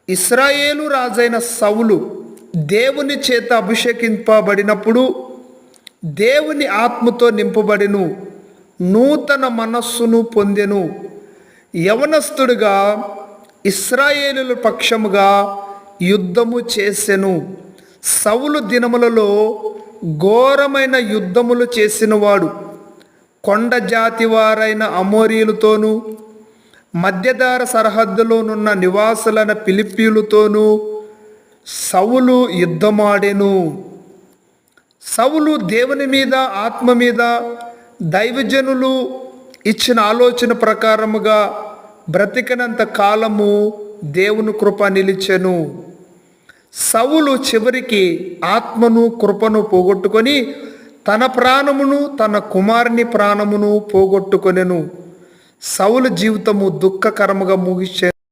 ఇశ్రాయేలు రాజైన సౌలు దేవుని చేత అభిషేకింపబడినప్పుడు దేవుని ఆత్మతో నింపబడిను, నూతన మనస్సును పొందెను. యవనస్తుడిగా ఇశ్రాయేలుల పక్షముగా యుద్ధము చేసెను. సౌలు దినములలో ఘోరమైన యుద్ధములు చేసినవాడు. కొండ జాతి వారైన అమోరీయులతోనూ, మధ్యధార సరిహద్దులోనున్న నివాసులైన ఫిలిప్పీయులతోనూ సౌలు యుద్ధమాడెను. సౌలు దేవుని మీద, ఆత్మ మీద, దైవజనులు ఇచ్చిన ఆలోచన ప్రకారముగా బ్రతికినంత కాలము దేవుని కృప నిలిచెను. సౌలు చివరికి ఆత్మను, కృపను పోగొట్టుకొని తన ప్రాణమును, తన కుమారుని ప్రాణమును పోగొట్టుకొనెను. సౌలు జీవితము దుఃఖకరముగా ముగిసెను.